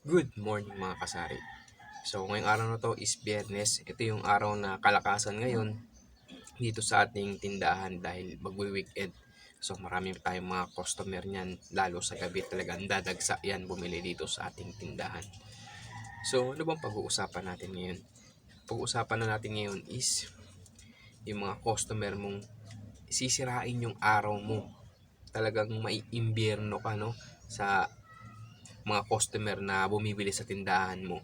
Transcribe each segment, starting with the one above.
Good morning mga kasari. So ngayong araw na to is Biyernes. Ito yung araw na kalakasan ngayon dito sa ating tindahan dahil magwi-weekend. So marami tayong mga customer niyan, lalo sa gabi talagang dadagsa yan bumili dito sa ating tindahan. So ano bang pag-uusapan natin ngayon? Pag-uusapan na natin ngayon is yung mga customer mong sisirain yung araw mo. Talagang maiimbierno ka no sa mga customer na bumibili sa tindahan mo.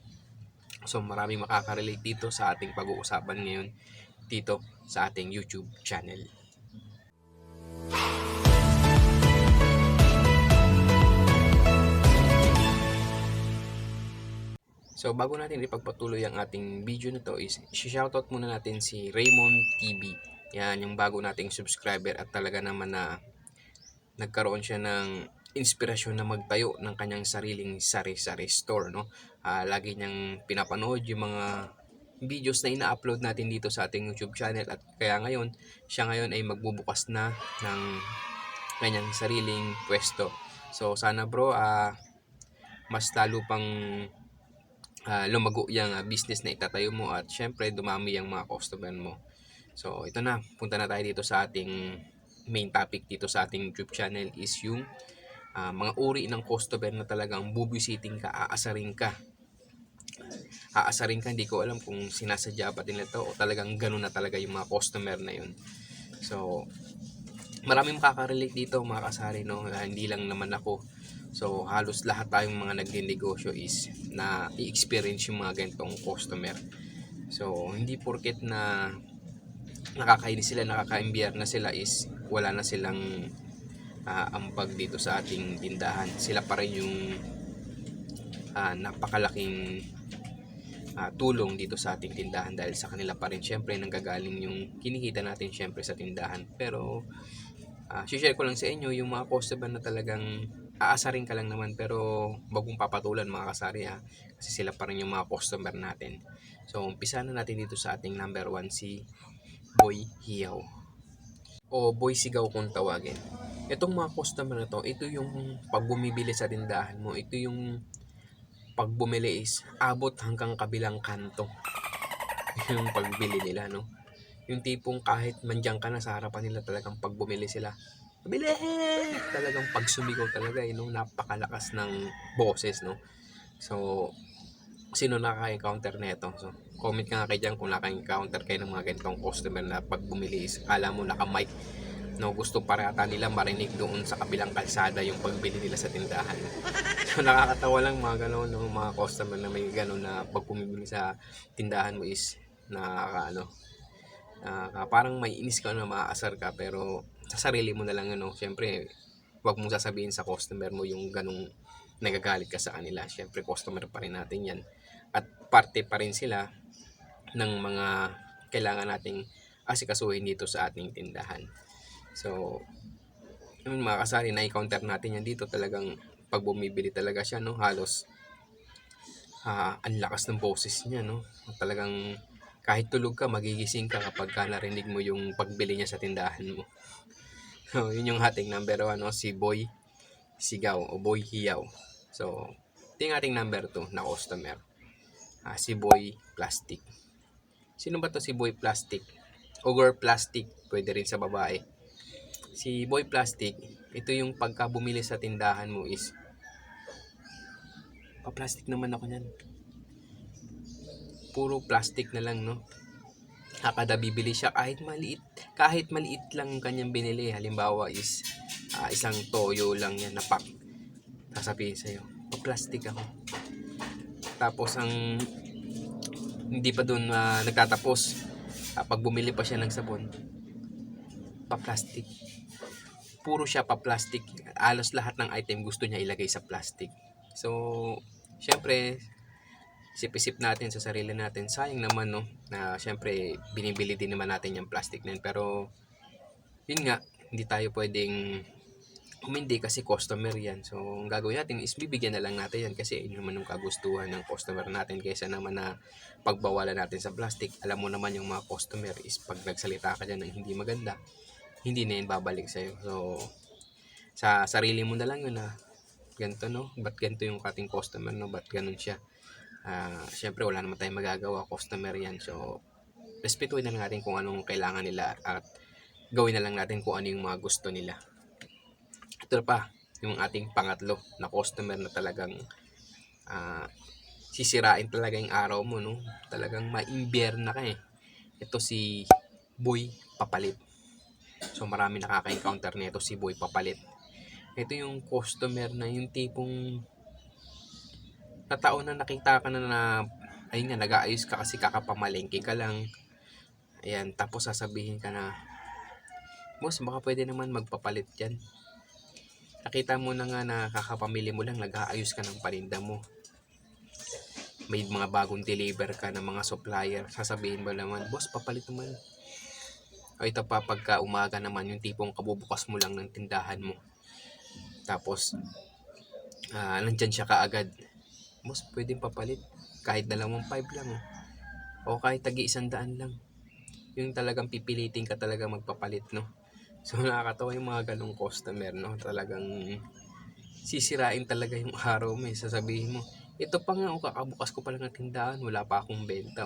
So maraming makaka-relate dito sa ating pag-uusapan ngayon dito sa ating YouTube channel. So bago natin ipagpatuloy ang ating video na to is shoutout muna natin si Raymond TV. Yan yung bago nating subscriber at talaga naman na nagkaroon siya ng inspirasyon na magtayo ng kanyang sariling sari-sari store, no? Lagi niyang pinapanood yung mga videos na ina-upload natin dito sa ating YouTube channel at kaya ngayon, siya ngayon ay magbubukas na ng kanyang sariling pwesto. So sana bro, mas lalo pang lumago yung business na itatayo mo at syempre dumami yung mga customer mo. So ito na, punta na tayo dito sa ating main topic dito sa ating YouTube channel is yung mga uri ng customer na talagang bubisiting ka, aasarin ka. Hindi ko alam kung sinasadya ba nila to o talagang ganun na talaga yung mga customer na yun. So maraming makaka-relate dito mga kasari, no? Hindi lang naman ako. So halos lahat tayong mga nagninegosyo is na i-experience yung mga ganitong customer. So hindi porket na nakakainis sila, nakaka-imbyar na sila is wala na silang ambag dito sa ating tindahan. Sila pa rin yung napakalaking tulong dito sa ating tindahan dahil sa kanila pa rin syempre nanggagaling yung kinikita natin syempre sa tindahan. Pero share ko lang sa inyo yung mga customer na talagang aasarin ka lang naman pero wag mong papatulan mga kasari kasi sila pa rin yung mga customer natin. So umpisa na natin dito sa ating number 1 si Boy Hiyaw o Boy Sigaw kung tawagin. Itong mga customer na to, ito yung pag bumibili sa tindahan mo, ito yung pag bumili is abot hanggang kabilang kanto yung pagbili nila, no? Yung tipong kahit mandiyan ka na sa harapan nila talagang pag bumili sila, bili! Talagang pag sumigaw talaga, no? Napakalakas ng boses, no? So, sino nakaka-encounter nito? So, comment ka nga kayo dyan kung naka-encounter kayo ng mga ganitong customer na pag bumili is, alam mo naka-mic, no? Gusto parata nila marinig doon sa kabilang kalsada yung pagbili nila sa tindahan. So nakakatawa lang mga gano'n, no? Mga customer na may gano'n na pag bumibili sa tindahan mo is parang may inis ka na maaasar ka pero sa sarili mo na lang syempre wag mong sasabihin sa customer mo yung ganong nagagalit ka sa kanila. Syempre customer pa rin natin yan at parte pa rin sila ng mga kailangan nating asikasuhin dito sa ating tindahan. So yung mga kasari na i-counter natin yan dito talagang pag bumibili talaga siya, no, halos ang lakas ng boses niya, no, talagang kahit tulog ka magigising ka kapag narinig mo yung pagbili niya sa tindahan mo. So yun yung ating number 1, no, si Boy Sigaw o Boy Hiyaw. So ito yung ating number 2 na customer, si Boy Plastic. Sino ba to si Boy Plastic? Ogre Plastic, pwede rin sa babae. Si Boy Plastic, ito yung pagka bumili sa tindahan mo is pa-plastic naman ako niyan. Puro plastic na lang, no? Kada bibili siya kahit maliit lang ang kanyang binili. Halimbawa is isang toyo lang yan na pack. Sasabihin sa'yo, pa-plastic ako. Tapos ang hindi pa doon nagtatapos. Pag bumili pa siya ng sabon, pa-plastic. Puro siya pa-plastic. Alos lahat ng item gusto niya ilagay sa plastic. So, syempre, isip-isip natin sa sarili natin, sayang naman, no, na syempre binibili din naman natin yung plastic na yun. Pero yun nga, hindi tayo pwedeng hindi kasi customer yan. So ang gagawin natin is bibigyan na lang natin yan kasi yun naman yung kagustuhan ng customer natin kaysa naman na pagbawalan natin sa plastic. Alam mo naman yung mga customer is pag nagsalita ka dyan ng hindi maganda, hindi na yun babalik sa'yo. So sa sarili mo na lang yun ganito, no? Ba't ganito yung ating customer, no? Ba't ganun siya? Syempre wala naman tayong magagawa, customer yan. So, respetuhin na lang natin kung anong kailangan nila at gawin na lang natin kung ano yung mga gusto nila. Ito pa, yung ating pangatlo na customer na talagang sisirain talaga yung araw mo, no? Talagang maimbierna ka eh. Ito si Boy Papalit. So marami nakaka-encounter nito si Boy Papalit. Ito yung customer na yung tipong tataon na nakita ka na ayun nga, nag-aayos ka kasi kakapamalengke ka lang. Ayan, tapos sasabihin ka na, boss, baka pwede naman magpapalit dyan. Nakita mo na nga na kakapamili mo lang, nag-aayos ka ng paninda mo. May mga bagong deliver ka ng mga supplier. Sasabihin mo naman, boss, papalit naman. O ito pa, pagka umaga naman, yung tipong kabubukas mo lang ng tindahan mo. Tapos, nandyan siya kaagad. Boss, pwedeng papalit. Kahit 2.5 lang. O kahit tagi 100 lang. Yung talagang pipilitin ka talaga magpapalit, no? So, nakakatawa yung mga ganong customer, no? Talagang sisirain talaga yung araw mo. Sasabihin mo, ito pa nga, kakabukas ko pa lang ng tindahan. Wala pa akong benta,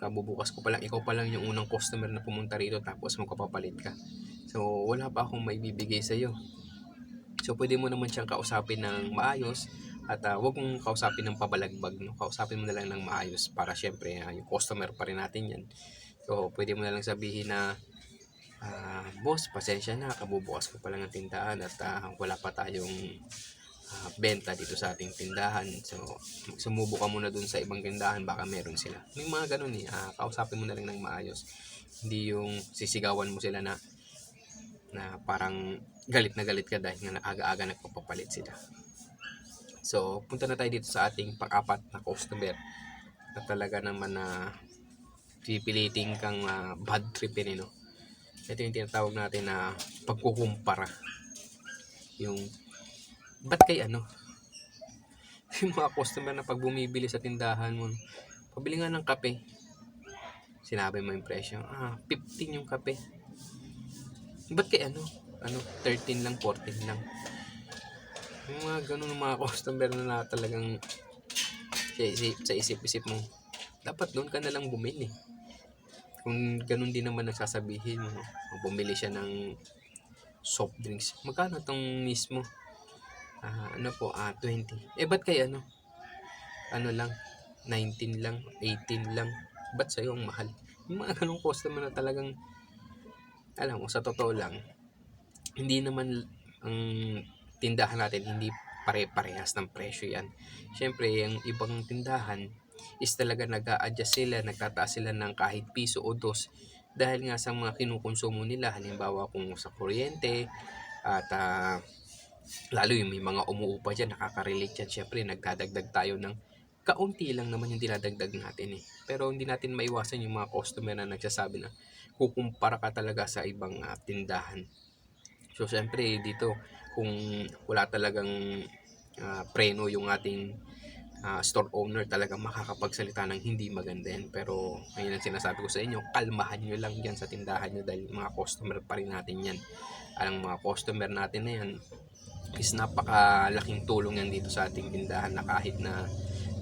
kabubukas ko pa lang, ikaw pa lang yung unang customer na pumunta rito tapos magpapalit ka. So, wala pa akong maibibigay sa'yo. So, pwede mo naman siyang kausapin ng maayos at huwag mong kausapin ng pabalagbag, no? Kausapin mo na lang ng maayos para syempre yung customer pa rin natin yan. So, pwede mo na lang sabihin na, boss, pasensya na, kabubukas ko pa lang ang tindahan at wala pa tayong benta dito sa ating tindahan. So, sumubo ka muna dun sa ibang tindahan, baka meron sila. May mga ganun eh, kausapin mo na lang ng maayos. Hindi yung sisigawan mo sila na parang galit na galit ka dahil nga aga-aga nagpapapalit sila. So, punta na tayo dito sa ating pang-apat na customer na talaga naman na pipiliting kang bad tripin, no? Ito yung tinatawag natin na pagkukumpara. Yung, ba't kay ano? Yung mga customer na pag bumibili sa tindahan mo, pabili nga ng kape. Sinabi mo yung presyo, 15 yung kape. Ba't kay 13 lang, 14 lang. Yung mga ganun mga customer na talagang sa isip-isip mo, dapat doon ka na lang bumili. Kung ganun din naman nagsasabihin mo, bumili siya ng soft drinks. Magkano tong mismo? 20. Ba't kay lang, 19 lang, 18 lang. Ba't sa'yo ang mahal? Yung mga ganung customer na talagang, alam mo, sa totoo lang, hindi naman ang tindahan natin, hindi pare-parehas ng presyo yan. Siyempre, yung ibang tindahan is talaga nag-a-adjust sila, nagtataas sila ng kahit piso o dos dahil nga sa mga kinukonsumo nila. Halimbawa kung sa kuryente at lalo yung may mga umuupa dyan, nakaka-relate yan. Siyempre, nagdadagdag tayo ng kaunti lang naman yung dinadagdag natin eh. Pero hindi natin maiwasan yung mga customer na nagsasabi na kukumpara ka talaga sa ibang tindahan. So, siyempre, dito, kung wala talagang preno yung ating store owner, talagang makakapagsalita ng hindi maganda yan. Pero, ngayon ang sinasabi ko sa inyo, kalmahan nyo lang yan sa tindahan nyo dahil mga customer pa rin natin yan. Ang mga customer natin na yan is napakalaking tulong yan dito sa ating tindahan na kahit na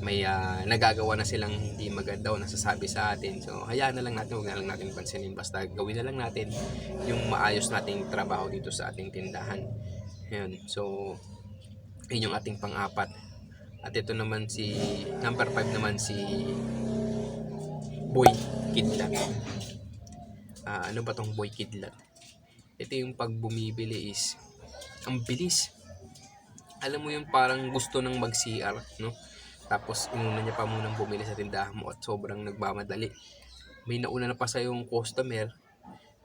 may nagagawa na silang hindi maganda o nasasabi sa atin. So, hayaan na lang natin, huwag na lang natin pansinin. Basta gawin na lang natin yung maayos nating trabaho dito sa ating tindahan. Ayan. So, yun yung ating pang-apat. At ito naman si, number 5 naman si Boy Kidlat. Ano ba tong Boy Kidlat? Ito yung pag bumibili is, ang bilis. Alam mo yung parang gusto nang mag-CR, no? Tapos inuna niya pa munang bumili sa tindahan mo at sobrang nagmamadali. May nauna na pa sa yung customer,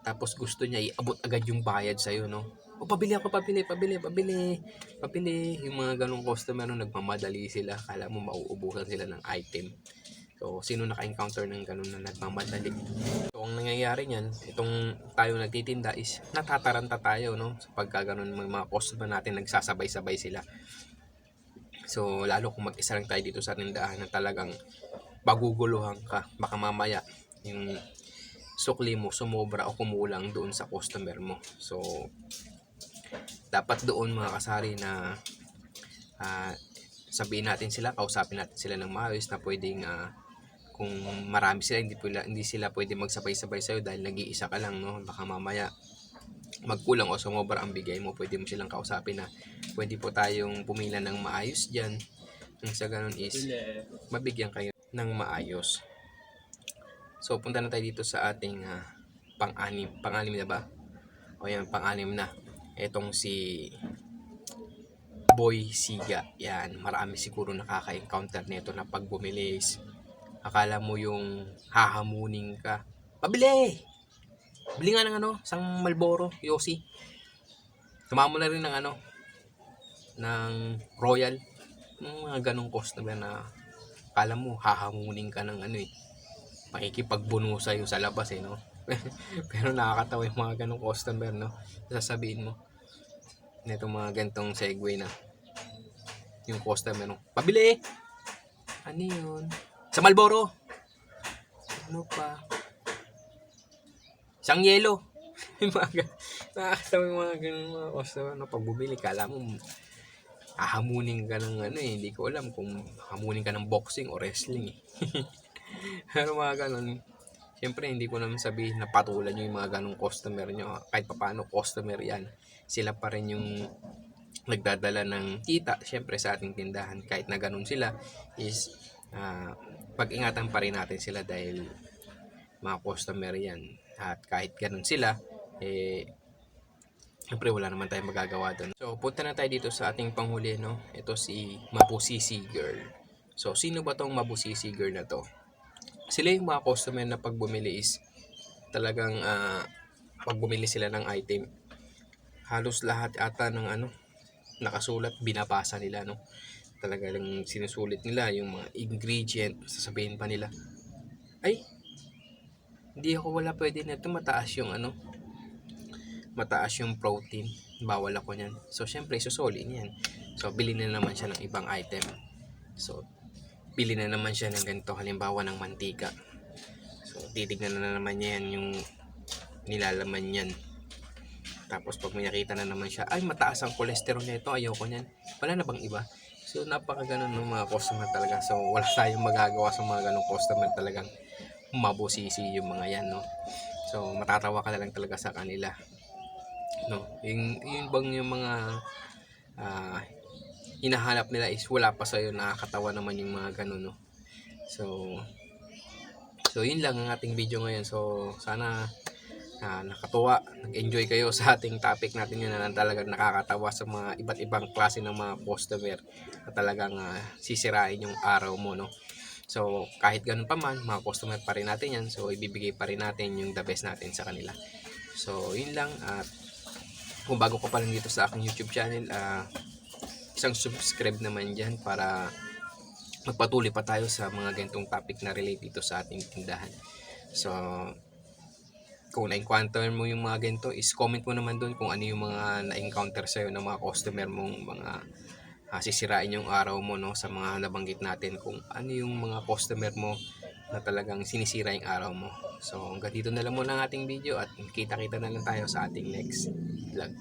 tapos gusto niya iabot agad yung bayad sa'yo, no? Pabili ako, pabili. Yung mga ganong customer, no, nagmamadali sila. Kala mo mauubusan sila ng item. So, sino naka-encounter ng ganon na nagmamadali? So, ang nangyayari niyan, itong tayo nagtitinda is natataranta tayo, no? So, pagka ganon mga customer natin, nagsasabay-sabay sila. So, lalo kung mag-isa lang tayo dito sa tindahan na talagang paguguluhan ka, baka mamaya yung sukli mo sumobra o kumulang doon sa customer mo. So, dapat doon mga kasari na sabihin natin sila, kausapin natin sila ng maayos na pwedeng kung marami sila, hindi sila pwede magsabay-sabay sa'yo dahil nag-iisa ka lang, no? Baka mamaya magkulang o sumobra ang bigay mo, pwede mo silang kausapin na pwede po tayong pumila ng maayos dyan. Nang sa ganun is mabigyan kayo ng maayos. So punta na tayo dito sa ating pang-anim na ba? O yan, pang-anim na. Etong si Boy Siga. Yan, marami siguro nakaka-encounter nito na pag bumilis, akala mo yung hahamunin ka. Pabili! Bili nga ng isang Marlboro, Yossi. Tumama mo na rin ng ng Royal. Yung mga ganong customer na akala mo hahamunin ka ng makikipagbuno sa'yo sa labas no. Pero nakakatawa yung mga ganong customer, no. Sasabihin mo nitong mga gantong segue na yung customer, no, pabili! Ano yun? Sa Marlboro! Ano pa? Isang yelo! Nakakatawa yung mga ganong mga customer, no. Pag bumili, kala mo hahamunin ka ng hindi ko alam kung hamunin ka ng boxing o wrestling Pero mga ganon, siyempre hindi ko naman sabihin na patulan nyo yung mga ganong customer nyo. Kahit paano customer yan, sila pa rin yung nagdadala ng kita siyempre sa ating tindahan. Kahit na ganon sila is pag-ingatan pa rin natin sila dahil mga customer yan. At kahit ganon sila, siyempre wala naman tayong magagawa doon. So punta na tayo dito sa ating panghuli, no. Ito si Mabusisi Girl. So sino ba tong Mabusisi Girl na to? Sila yung mga customer na pag bumili is talagang pag bumili sila ng item, halos lahat ata ng nakasulat, binabasa nila, no. Talagang sinusulit nila yung mga ingredient. Sasabihin pa nila, ay, hindi ako wala pwede na ito, mataas yung protein, bawal ako niyan. So syempre susuli niyan. So bili na naman siya ng ibang item. So bili na naman siya ng ganito, halimbawa ng mantika. So titignan na naman niya yan yung nilalaman niyan. Tapos pag may nakita na naman siya, ay mataas ang cholesterol nito, ayoko niyan. Wala na bang iba? So napakaganon ng mga customer talaga. So wala tayong magagawa sa mga ganong customer, talagang mabusisi yung mga yan, no. So matatawa ka na lang talaga sa kanila, no. Yung bang yung mga hinahanap nila is wala pa sa'yo, nakakatawa naman yung mga ganun, no. So yun lang ang ating video ngayon. So sana nakatuwa, nag-enjoy kayo sa ating topic natin yun na talagang nakakatawa sa mga iba't ibang klase ng mga customer na talagang sisirain yung araw mo, no. So kahit ganun pa man, mga customer pa rin natin yan. So ibibigay pa rin natin yung the best natin sa kanila. So yun lang. At kung bago ka pa lang dito sa aking YouTube channel, isang subscribe naman dyan para magpatuloy pa tayo sa mga ganitong topic na relate dito sa ating tindahan. So kung na-encounter mo yung mga ganito, is comment mo naman doon kung ano yung mga na-encounter sa'yo ng mga customer mong mga sisirain yung araw mo, no, sa mga nabanggit natin. Kung ano yung mga customer mo na talagang sinisira yung araw mo. So hanggang dito na lang muna ang ating video at kita-kita na lang tayo sa ating next vlog.